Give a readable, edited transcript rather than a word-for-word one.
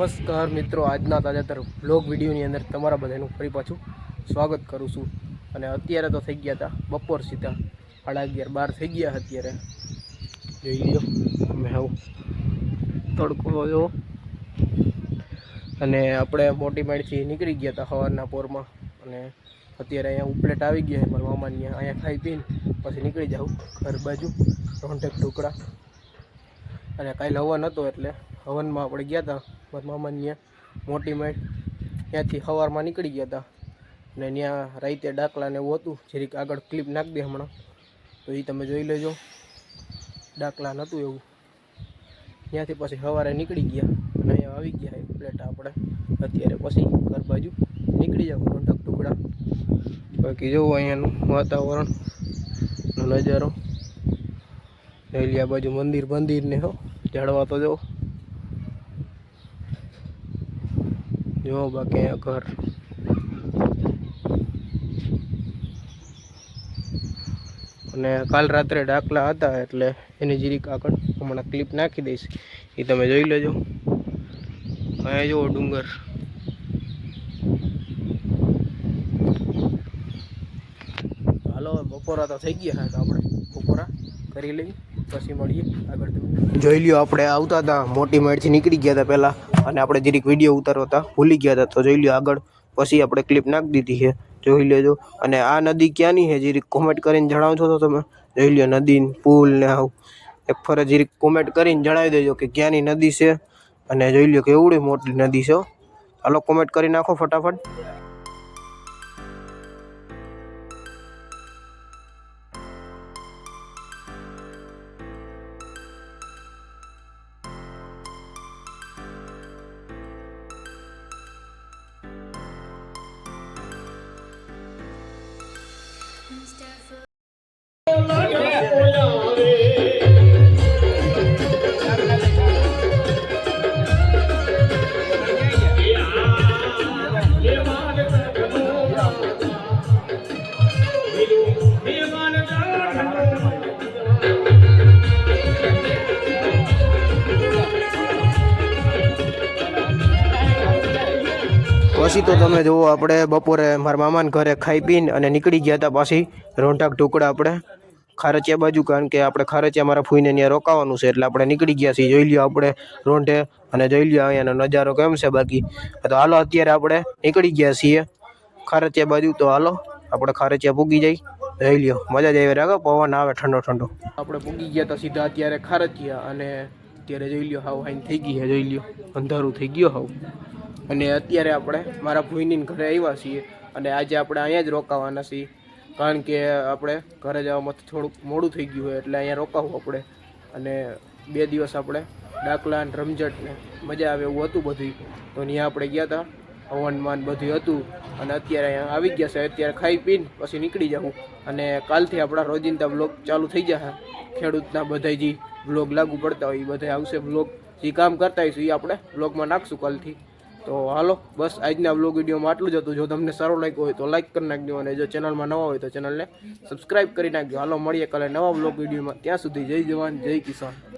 નમસ્કાર મિત્રો, આજના તાજેતર બ્લોગ વિડીયોની અંદર તમારા બધાનું ફરી પાછું સ્વાગત કરું છું। અને અત્યારે તો થઈ ગયા હતા બપોર સીધા 11:30 થઈ ગયા। અત્યારે જોઈ લ્યો તમે આવો તડકો જો, અને આપણે મોટી માળથી નીકળી ગયા હતા સવારના પોરમાં, અને અત્યારે અહીંયા ઉપલેટ આવી ગયા મારા મામાની અહીંયા ખાઈ પીને પછી નીકળી જાઉં ઘર બાજુ રોંઢેક ઢોકળા। અને કાલે હવન હતો એટલે હવનમાં આપણે ગયા હતા મારા મામાની મોટી માળ, ત્યાંથી સવારમાં નીકળી ગયા હતા। અને ત્યાં રાતે ડાકલા ને એવું હતું, જરીક આગળ ક્લિપ નાખી દે હમણાં તો એ તમે જોઈ લેજો। ડાકલા નહોતું એવું, ત્યાંથી પછી સવારે નીકળી ગયા અને અહીંયા આવી ગયા પ્લેટ આપણે અત્યારે પછી ઘર બાજુ નીકળી જાવ રોંઢક ટુકડા। બાકી જોવું અહીંયાનું વાતાવરણનો નજારો, આ બાજુ મંદિર ને હો ઝાડવા તો જો બાકી અહીંયા ઘર। અને કાલ રાત્રે ડાકલા હતા એટલે એની જરીક આગળ હમણાં ક્લિપ નાખી દઈશ, એ તમે જોઈ લેજો। અહીંયા જુઓ ડુંગર, હાલો બપોરા તો થઈ ગયા તો આપણે બપોરા કરી લઈએ પછી મળીએ આગળ। જોઈ લ્યો આપણે આવતા હતા મોટી માળથી નીકળી ગયા હતા પહેલાં, અને આપણે જરીક વિડીયો ઉતારવા હતા ભૂલી ગયા હતા, તો જોઈ લ્યો આગળ પછી આપણે ક્લિપ નાખી દીધી છે, જોઈ લેજો। અને આ નદી ક્યાંની છે જરીક કોમેન્ટ કરીને જણાવજો તો તમે જોઈ લ્યો નદી પુલ ને આવું એક ફરે જરીક કોમેન્ટ કરીને જણાવી દેજો કે ક્યાંની નદી છે, અને જોઈ લ્યો કેવડી મોટી નદી છે। હાલો કોમેન્ટ કરી નાખો ફટાફટ। પછી તો તમે જુઓ આપણે બપોરે મારા મામાના ઘરે ખાઈ પીને અને નીકળી ગયા હતા પાછી રોંઢાક ઢોકળા આપણે ખારચિયા બાજુ, કારણ કે આપણે ખારચિયા મારા ફૂઈને ત્યાં રોકાવાનું છે એટલે આપણે નીકળી ગયા છીએ। જોઈ લ્યો આપણે રોંઢે, અને જોઈ લ્યો અહીંયાનો નજારો કેમ છે બાકી। તો હાલો અત્યારે આપણે નીકળી ગયા છીએ ખારચિયા બાજુ, તો હાલો આપણે ખારચિયા પૂગી જઈ। જોઈ લ્યો મજા જ આવી રાખો, પવન આવે ઠંડો ઠંડો। આપણે પૂગી ગયા તો સીધા અત્યારે ખારચિયા, અને અત્યારે જોઈ લ્યો હાવ હાઈન થઈ ગઈ છે, જોઈ લ્યો અંધારું થઈ ગયો હાવ। અને અત્યારે આપણે મારા ભૂઈની ઘરે આવ્યા છીએ, અને આજે આપણે અહીંયા જ રોકાવાના છીએ, કારણ કે આપણે ઘરે જવામાં થોડુંક મોડું થઈ ગયું હોય એટલે અહીંયા રોકાવું આપણે। અને 2 દિવસ આપણે ડાકલા ને રમઝટ ને મજા આવે એવું હતું બધું, તો ત્યાં આપણે ગયા હતા, હવનમાં બધું હતું, અને અત્યારે અહીંયા આવી ગયા છે। અત્યારે ખાઈ પીને પછી નીકળી જવું, અને કાલથી આપણા રોજિંદા બ્લોગ ચાલુ થઈ જશે। ખેડૂતના બધા જે બ્લોગ લાગુ પડતા હોય એ બધા આવશે, બ્લોગ જે કામ કરતા હોઈશું એ આપણે બ્લોગમાં નાખશું કાલથી। તો હાલો બસ આજના બ્લોગ વિડીયોમાં આટલું જ હતું। જો તમને સારો લાગ્યો હોય તો લાઈક કરી નાખજો, અને જો ચેનલમાં નવા હોય તો ચેનલને સબસ્ક્રાઈબ કરી નાખજો। હાલો મળીએ કાલે નવા બ્લોગ વિડીયોમાં, ત્યાં સુધી જય જવાન જય કિસાન।